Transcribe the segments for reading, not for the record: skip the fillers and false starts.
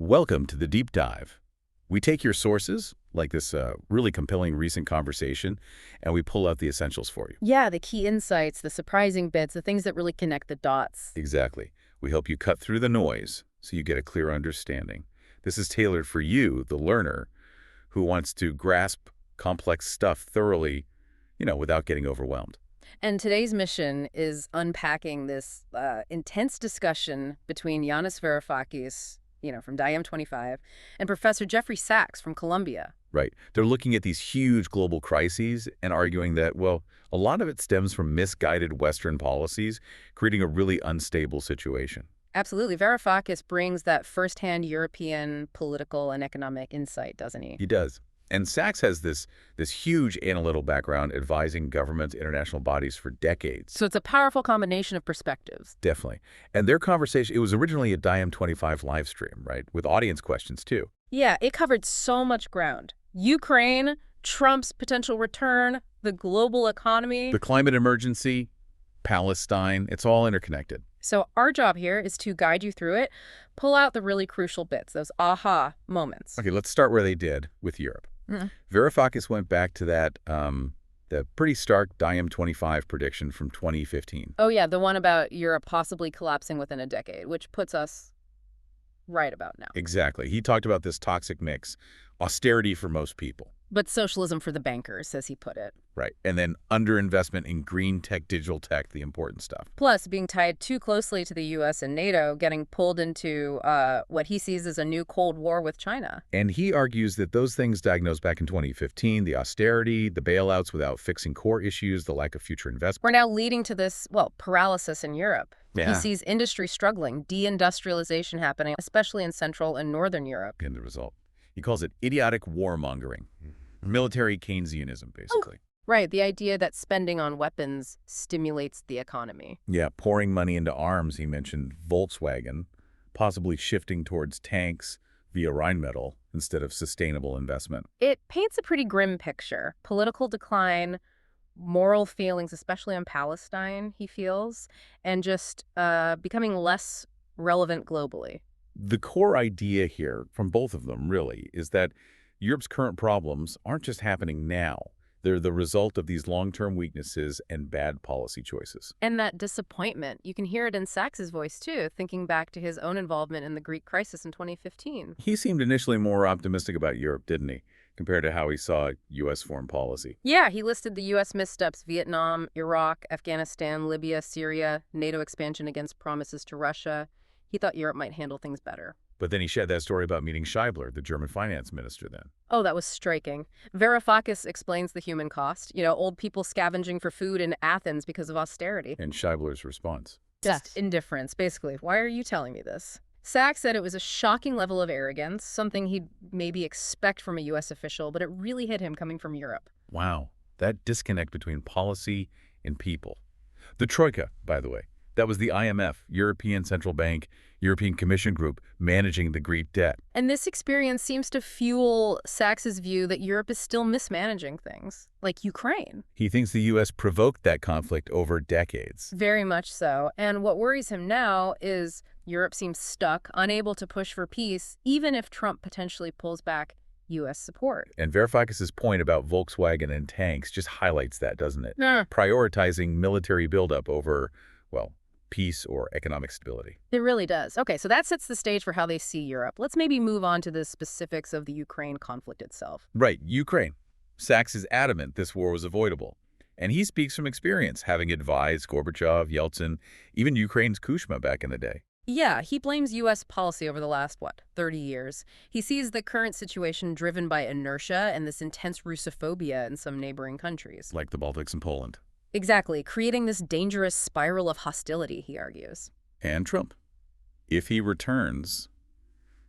Welcome to the deep dive. We take your sources, like this really compelling recent conversation, and we pull out the essentials for you. Yeah, the key insights, the surprising bits, the things that really connect the dots. Exactly. We help you cut through the noise so you get a clear understanding. This is tailored for you, the learner, who wants to grasp complex stuff thoroughly, without getting overwhelmed. And today's mission is unpacking this intense discussion between Yanis Varoufakis, from Diem 25, and Professor Jeffrey Sachs from Columbia. Right. They're looking at these huge global crises and arguing that, well, a lot of it stems from misguided Western policies, creating a really unstable situation. Absolutely. Varoufakis brings that firsthand European political and economic insight, doesn't he? He does. And Sachs has this huge analytical background advising governments, international bodies for decades. So it's a powerful combination of perspectives. Definitely. And their conversation, it was originally a Diem 25 live stream, right, with audience questions too. Yeah, it covered so much ground. Ukraine, Trump's potential return, the global economy. The climate emergency, Palestine, it's all interconnected. So our job here is to guide you through it, pull out the really crucial bits, those aha moments. Okay, let's start where they did with Europe. Varoufakis went back to that the pretty stark Diem 25 prediction from 2015. Oh, yeah, the one about Europe possibly collapsing within a decade, which puts us right about now. Exactly. He talked about this toxic mix, austerity for most people. But socialism for the bankers, as he put it. Right. And then underinvestment in green tech, digital tech, the important stuff. Plus, being tied too closely to the U.S. and NATO, getting pulled into what he sees as a new Cold War with China. And he argues that those things diagnosed back in 2015, the austerity, the bailouts without fixing core issues, the lack of future investment. We're now leading to this, paralysis in Europe. Yeah. He sees industry struggling, deindustrialization happening, especially in Central and Northern Europe. And the result. He calls it idiotic warmongering. Military Keynesianism, basically. Right, the idea that spending on weapons stimulates the economy. Yeah, pouring money into arms, he mentioned Volkswagen, possibly shifting towards tanks via Rheinmetall instead of sustainable investment. It paints a pretty grim picture. Political decline, moral feelings, especially on Palestine, he feels, and just becoming less relevant globally. The core idea here from both of them, really, is that Europe's current problems aren't just happening now. They're the result of these long-term weaknesses and bad policy choices. And that disappointment, you can hear it in Sachs's voice, too, thinking back to his own involvement in the Greek crisis in 2015. He seemed initially more optimistic about Europe, didn't he, compared to how he saw U.S. foreign policy? Yeah, he listed the U.S. missteps: Vietnam, Iraq, Afghanistan, Libya, Syria, NATO expansion against promises to Russia. He thought Europe might handle things better. But then he shared that story about meeting Schäuble, the German finance minister then. Oh, that was striking. Varoufakis explains the human cost. Old people scavenging for food in Athens because of austerity. And Schäuble's response. Just indifference, basically. Why are you telling me this? Sachs said it was a shocking level of arrogance, something he'd maybe expect from a U.S. official, but it really hit him coming from Europe. Wow, that disconnect between policy and people. The Troika, by the way. That was the IMF, European Central Bank, European Commission Group, managing the Greek debt. And this experience seems to fuel Sachs's view that Europe is still mismanaging things, like Ukraine. He thinks the U.S. provoked that conflict over decades. Very much so. And what worries him now is Europe seems stuck, unable to push for peace, even if Trump potentially pulls back U.S. support. And Varoufakis' point about Volkswagen and tanks just highlights that, doesn't it? Nah. Prioritizing military buildup over, peace or economic stability. It really does. Okay, so that sets the stage for how they see Europe. Let's maybe move on to the specifics of the Ukraine conflict itself. Right, Ukraine. Sachs is adamant this war was avoidable. And he speaks from experience, having advised Gorbachev, Yeltsin, even Ukraine's Kuchma back in the day. Yeah, he blames U.S. policy over the last, 30 years. He sees the current situation driven by inertia and this intense Russophobia in some neighboring countries. Like the Baltics and Poland. Exactly, creating this dangerous spiral of hostility, he argues. And Trump. If he returns,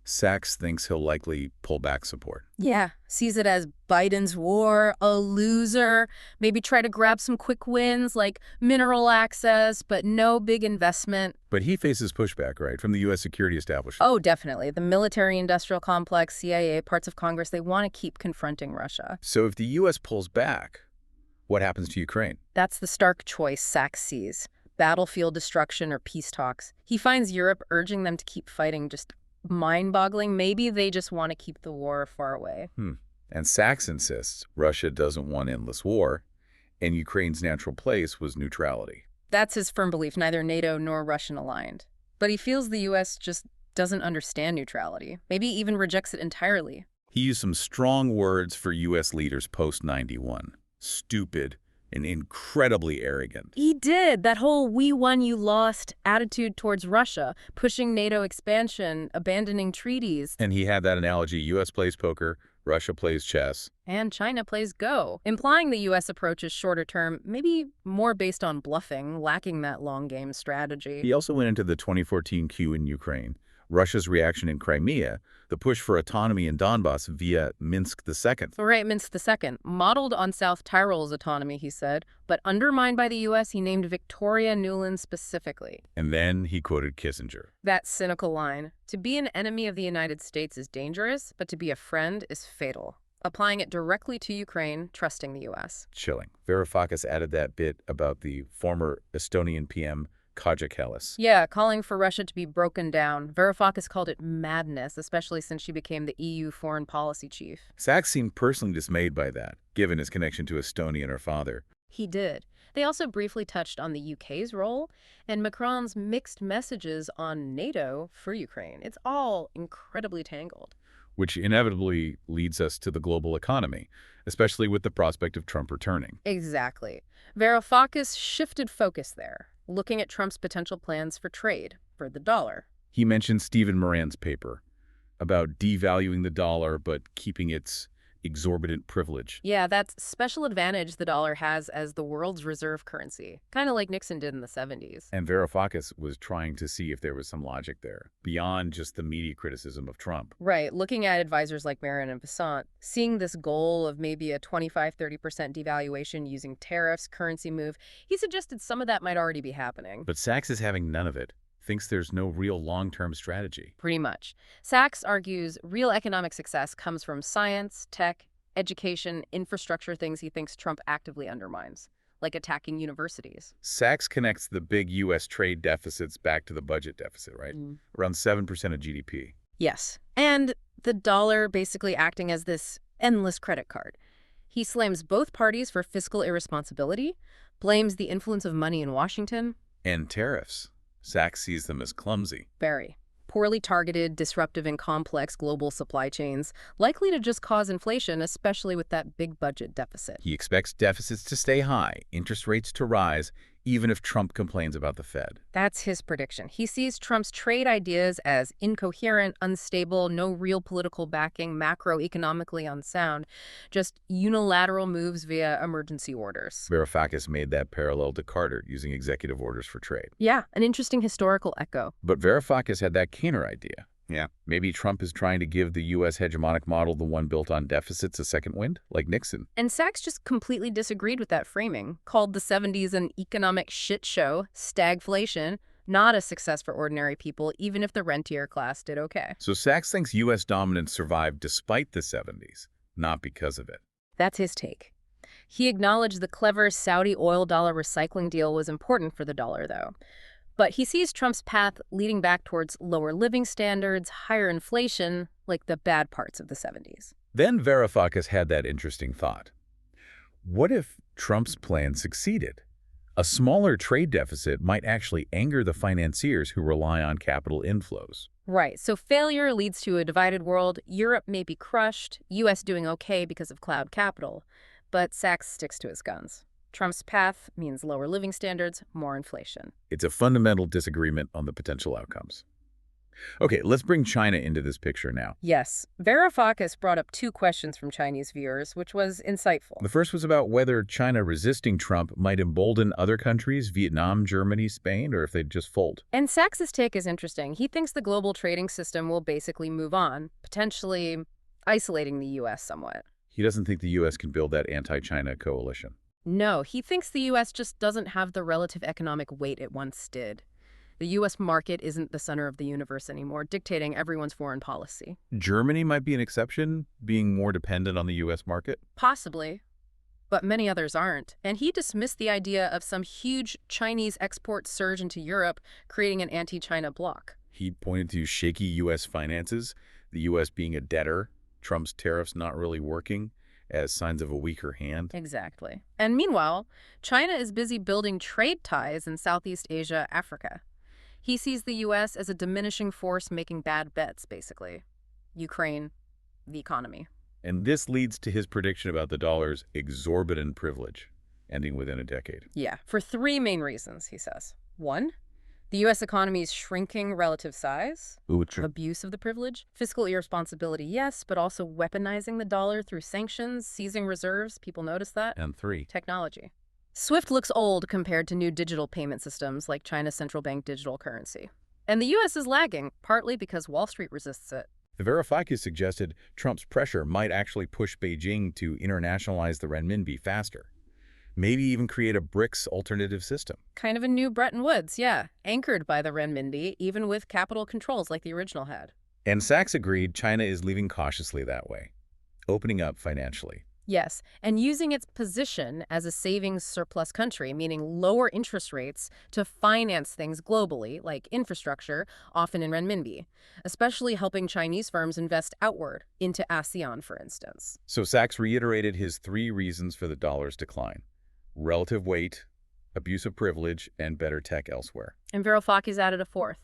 Sachs thinks he'll likely pull back support. Yeah, sees it as Biden's war, a loser, maybe try to grab some quick wins like mineral access, but no big investment. But he faces pushback, right, from the U.S. security establishment. Oh, definitely. The military-industrial complex, CIA, parts of Congress, they want to keep confronting Russia. So if the U.S. pulls back, what happens to Ukraine? That's the stark choice Sachs sees. Battlefield destruction or peace talks. He finds Europe urging them to keep fighting just mind-boggling. Maybe they just want to keep the war far away. And Sachs insists Russia doesn't want endless war, and Ukraine's natural place was neutrality. That's his firm belief, neither NATO nor Russian aligned. But he feels the U.S. just doesn't understand neutrality, maybe even rejects it entirely. He used some strong words for U.S. leaders post-91. Stupid and incredibly arrogant. He did. That whole "we won, you lost" attitude towards Russia, pushing NATO expansion, abandoning treaties. And he had that analogy, U.S. plays poker, Russia plays chess. And China plays Go, implying the U.S. approach is shorter term, maybe more based on bluffing, lacking that long game strategy. He also went into the 2014 coup in Ukraine, Russia's reaction in Crimea, the push for autonomy in Donbass via Minsk II. Right, Minsk II, modeled on South Tyrol's autonomy, he said, but undermined by the U.S., he named Victoria Nuland specifically. And then he quoted Kissinger. That cynical line, "To be an enemy of the United States is dangerous, but to be a friend is fatal." Applying it directly to Ukraine, trusting the U.S. Chilling. Varoufakis added that bit about the former Estonian PM, Kaja Kallas. Yeah, calling for Russia to be broken down. Varoufakis called it madness, especially since she became the EU foreign policy chief. Sachs seemed personally dismayed by that, given his connection to Estonia and her father. He did. They also briefly touched on the UK's role and Macron's mixed messages on NATO for Ukraine. It's all incredibly tangled. Which inevitably leads us to the global economy, especially with the prospect of Trump returning. Exactly. Varoufakis shifted focus there, looking at Trump's potential plans for trade, for the dollar. He mentioned Stephen Moran's paper about devaluing the dollar but keeping its exorbitant privilege. Yeah, that special advantage the dollar has as the world's reserve currency, kind of like Nixon did in the 70s. And Varoufakis was trying to see if there was some logic there, beyond just the media criticism of Trump. Right, looking at advisors like Marin and Vassant, seeing this goal of maybe a 25–30% devaluation using tariffs, currency move, he suggested some of that might already be happening. But Sachs is having none of it. Thinks there's no real long-term strategy. Pretty much. Sachs argues real economic success comes from science, tech, education, infrastructure, things he thinks Trump actively undermines, like attacking universities. Sachs connects the big U.S. trade deficits back to the budget deficit, right? Around 7% of GDP. Yes. And the dollar basically acting as this endless credit card. He slams both parties for fiscal irresponsibility, blames the influence of money in Washington. And tariffs. Sachs sees them as clumsy. Very. Poorly targeted, disruptive, and complex global supply chains, likely to just cause inflation, especially with that big budget deficit. He expects deficits to stay high, interest rates to rise, even if Trump complains about the Fed. That's his prediction. He sees Trump's trade ideas as incoherent, unstable, no real political backing, macroeconomically unsound, just unilateral moves via emergency orders. Varoufakis made that parallel to Carter using executive orders for trade. Yeah, an interesting historical echo. But Varoufakis had that counter idea. Yeah, maybe Trump is trying to give the U.S. hegemonic model, the one built on deficits, a second wind, like Nixon. And Sachs just completely disagreed with that framing, called the 70s an economic shit show, stagflation, not a success for ordinary people, even if the rentier class did okay. So Sachs thinks U.S. dominance survived despite the 70s, not because of it. That's his take. He acknowledged the clever Saudi oil dollar recycling deal was important for the dollar, though. But he sees Trump's path leading back towards lower living standards, higher inflation, like the bad parts of the 70s. Then Varoufakis had that interesting thought. What if Trump's plan succeeded? A smaller trade deficit might actually anger the financiers who rely on capital inflows. Right, so failure leads to a divided world. Europe may be crushed, U.S. doing okay because of cloud capital. But Sachs sticks to his guns. Trump's path means lower living standards, more inflation. It's a fundamental disagreement on the potential outcomes. Okay, let's bring China into this picture now. Yes. Varoufakis brought up two questions from Chinese viewers, which was insightful. The first was about whether China resisting Trump might embolden other countries, Vietnam, Germany, Spain, or if they'd just fold. And Sachs's take is interesting. He thinks the global trading system will basically move on, potentially isolating the U.S. somewhat. He doesn't think the U.S. can build that anti-China coalition. No, he thinks the U.S. just doesn't have the relative economic weight it once did. The U.S. market isn't the center of the universe anymore, dictating everyone's foreign policy. Germany might be an exception, being more dependent on the U.S. market. Possibly, but many others aren't. And he dismissed the idea of some huge Chinese export surge into Europe, creating an anti-China bloc. He pointed to shaky U.S. finances, the U.S. being a debtor, Trump's tariffs not really working, as signs of a weaker hand. Exactly. And meanwhile, China is busy building trade ties in Southeast Asia, Africa. He sees the U.S. as a diminishing force making bad bets, basically. Ukraine, the economy. And this leads to his prediction about the dollar's exorbitant privilege, ending within a decade. Yeah, for three main reasons, he says. One, the U.S. economy's shrinking relative size, abuse of the privilege, fiscal irresponsibility, yes, but also weaponizing the dollar through sanctions, seizing reserves, people notice that. And three, Technology. SWIFT looks old compared to new digital payment systems like China's central bank digital currency. And the U.S. is lagging, partly because Wall Street resists it. the Varoufakis suggested Trump's pressure might actually push Beijing to internationalize the renminbi faster. Maybe even create a BRICS alternative system. Kind of a new Bretton Woods, yeah, anchored by the renminbi, even with capital controls like the original had. And Sachs agreed China is leaving cautiously that way, opening up financially. Yes, and using its position as a savings surplus country, meaning lower interest rates, to finance things globally, like infrastructure, often in renminbi, especially helping Chinese firms invest outward, into ASEAN, for instance. So Sachs reiterated his three reasons for the dollar's decline: relative weight, abuse of privilege, and better tech elsewhere. And Varoufakis added a fourth: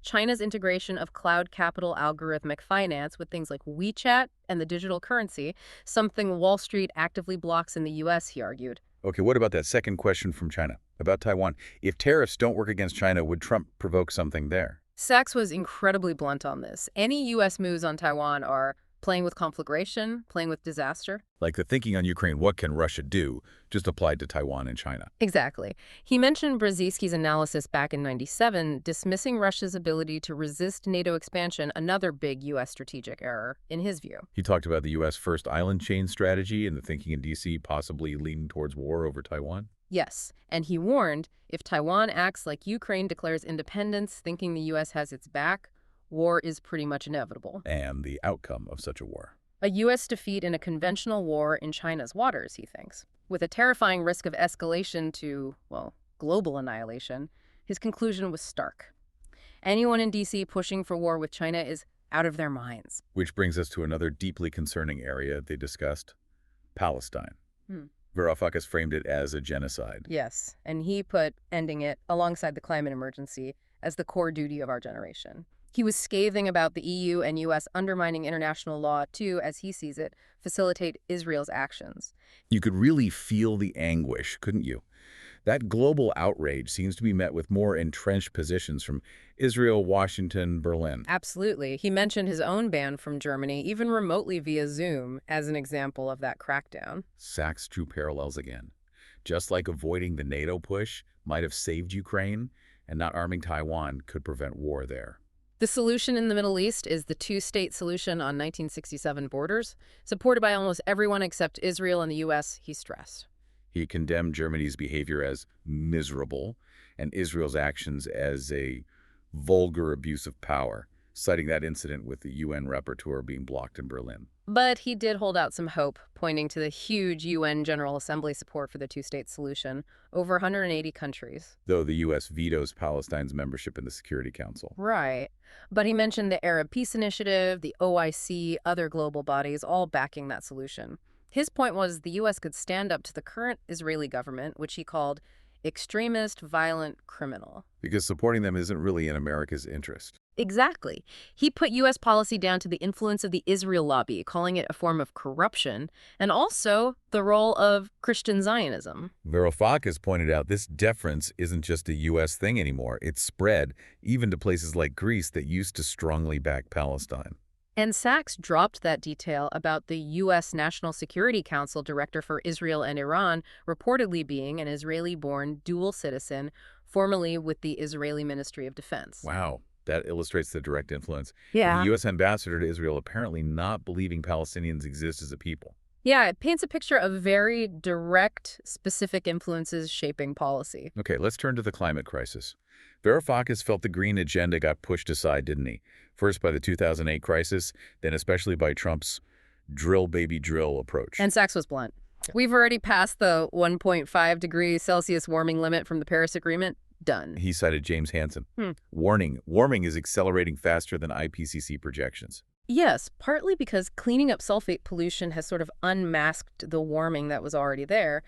China's integration of cloud capital algorithmic finance with things like WeChat and the digital currency, something Wall Street actively blocks in the U.S., he argued. Okay, what about that second question from China, about Taiwan? If tariffs don't work against China, would Trump provoke something there? Sachs was incredibly blunt on this. Any U.S. moves on Taiwan are playing with conflagration, playing with disaster. Like the thinking on Ukraine, what can Russia do, just applied to Taiwan and China. Exactly. He mentioned Brzezinski's analysis back in '97, dismissing Russia's ability to resist NATO expansion, another big U.S. strategic error, in his view. He talked about the U.S. first island chain strategy and the thinking in D.C. possibly leaning towards war over Taiwan. Yes, and he warned if Taiwan acts like Ukraine declares independence, thinking the U.S. has its back, war is pretty much inevitable. And the outcome of such a war. A U.S. defeat in a conventional war in China's waters, he thinks. With a terrifying risk of escalation to, well, global annihilation, his conclusion was stark. Anyone in D.C. pushing for war with China is out of their minds. Which brings us to another deeply concerning area they discussed: Palestine. Hmm. Varoufakis framed it as a genocide. Yes, and he put ending it alongside the climate emergency as the core duty of our generation. He was scathing about the EU and U.S. undermining international law to, as he sees it, facilitate Israel's actions. You could really feel the anguish, couldn't you? That global outrage seems to be met with more entrenched positions from Israel, Washington, Berlin. Absolutely. He mentioned his own ban from Germany, even remotely via Zoom, as an example of that crackdown. Sachs drew parallels again. Just like avoiding the NATO push might have saved Ukraine, and not arming Taiwan could prevent war there. The solution in the Middle East is the two-state solution on 1967 borders, supported by almost everyone except Israel and the U.S., he stressed. He condemned Germany's behavior as miserable and Israel's actions as a vulgar abuse of power, citing that incident with the UN rapporteur being blocked in Berlin. But he did hold out some hope, pointing to the huge UN General Assembly support for the two-state solution, over 180 countries. Though the U.S. vetoes Palestine's membership in the Security Council. Right. But he mentioned the Arab Peace Initiative, the OIC, other global bodies, all backing that solution. His point was the U.S. could stand up to the current Israeli government, which he called extremist, violent, criminal. Because supporting them isn't really in America's interest. Exactly. He put U.S. policy down to the influence of the Israel lobby, calling it a form of corruption, and also the role of Christian Zionism. Varoufakis pointed out this deference isn't just a U.S. thing anymore. It's spread even to places like Greece that used to strongly back Palestine. And Sachs dropped that detail about the U.S. National Security Council director for Israel and Iran reportedly being an Israeli-born dual citizen, formerly with the Israeli Ministry of Defense. Wow. That illustrates the direct influence. Yeah. The U.S. ambassador to Israel apparently not believing Palestinians exist as a people. Yeah, it paints a picture of very direct, specific influences shaping policy. Okay, let's turn to the climate crisis. Varoufakis felt the green agenda got pushed aside, didn't he? First by the 2008 crisis, then especially by Trump's drill baby drill approach. And Sachs was blunt. We've already passed the 1.5 degrees Celsius warming limit from the Paris Agreement. Done. He cited James Hansen. Hmm. Warming is accelerating faster than IPCC projections. Yes, partly because cleaning up sulfate pollution has sort of unmasked the warming that was already there.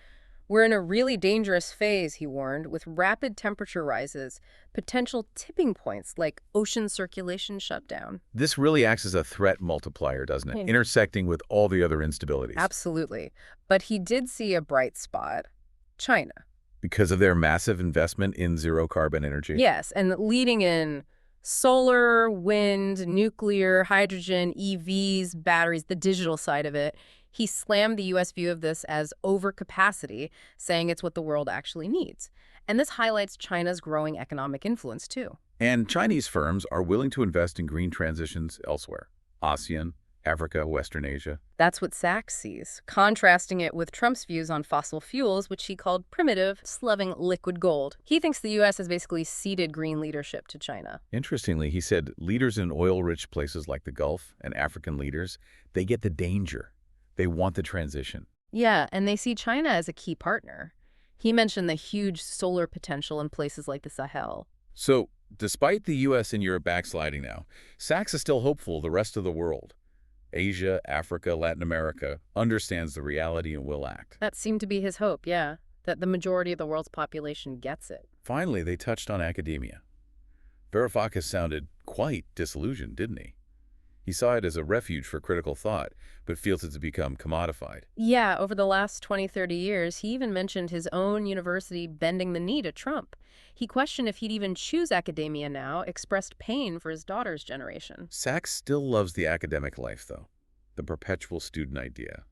We're in a really dangerous phase, he warned, with rapid temperature rises, potential tipping points like ocean circulation shutdown. This really acts as a threat multiplier, doesn't it? Hmm. Intersecting with all the other instabilities. Absolutely. But he did see a bright spot: China. Because of their massive investment in zero-carbon energy. Yes, and leading in solar, wind, nuclear, hydrogen, EVs, batteries, the digital side of it. He slammed the U.S. view of this as overcapacity, saying it's what the world actually needs. And this highlights China's growing economic influence, too. And Chinese firms are willing to invest in green transitions elsewhere. ASEAN, Africa, Western Asia. That's what Sachs sees, contrasting it with Trump's views on fossil fuels, which he called primitive, loving liquid gold. He thinks the U.S. has basically ceded green leadership to China. Interestingly, he said leaders in oil-rich places like the Gulf and African leaders, they get the danger. They want the transition. Yeah, and they see China as a key partner. He mentioned the huge solar potential in places like the Sahel. So, despite the U.S. and Europe backsliding now, Sachs is still hopeful the rest of the world, Asia, Africa, Latin America, understands the reality and will act. That seemed to be his hope, yeah, that the majority of the world's population gets it. Finally, they touched on academia. Varoufakis sounded quite disillusioned, didn't he? He saw it as a refuge for critical thought, but feels it's become commodified. Yeah, over the last 20, 30 years, he even mentioned his own university bending the knee to Trump. He questioned if he'd even choose academia now, expressed pain for his daughter's generation. Sachs still loves the academic life, though, the perpetual student idea,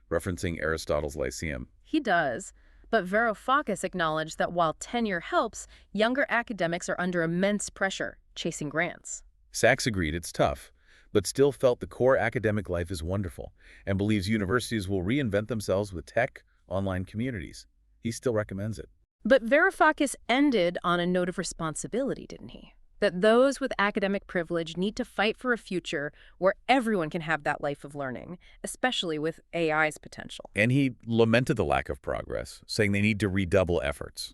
referencing Aristotle's Lyceum. He does. But Varoufakis acknowledged that while tenure helps, younger academics are under immense pressure, chasing grants. Sachs agreed it's tough, but still felt the core academic life is wonderful and believes universities will reinvent themselves with tech, online communities. He still recommends it. But Varoufakis ended on a note of responsibility, didn't he? That those with academic privilege need to fight for a future where everyone can have that life of learning, especially with AI's potential. And he lamented the lack of progress, saying they need to redouble efforts.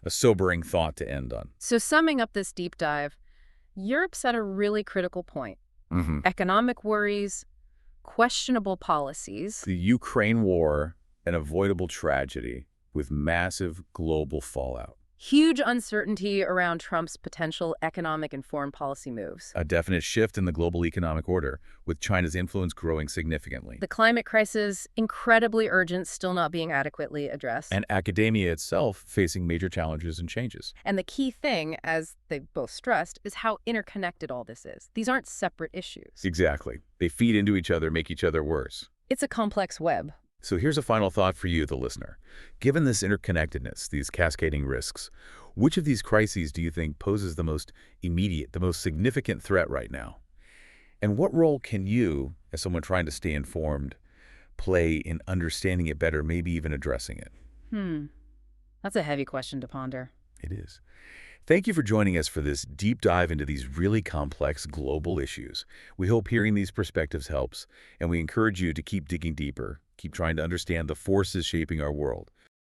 A sobering thought to end on. So summing up this deep dive, Europe's at a really critical point. Economic worries, questionable policies. The Ukraine war, an avoidable tragedy with massive global fallout. Huge uncertainty around Trump's potential economic and foreign policy moves. A definite shift in the global economic order, with China's influence growing significantly. The climate crisis, incredibly urgent, still not being adequately addressed. And academia itself facing major challenges and changes. And the key thing, as they both stressed, is how interconnected all this is. These aren't separate issues. Exactly. They feed into each other, make each other worse. It's a complex web. So here's a final thought for you, the listener. Given this interconnectedness, these cascading risks, which of these crises do you think poses the most immediate, the most significant threat right now? And what role can you, as someone trying to stay informed, play in understanding it better, maybe even addressing it? That's a heavy question to ponder. It is. Thank you for joining us for this deep dive into these really complex global issues. We hope hearing these perspectives helps, and we encourage you to keep digging deeper, keep trying to understand the forces shaping our world.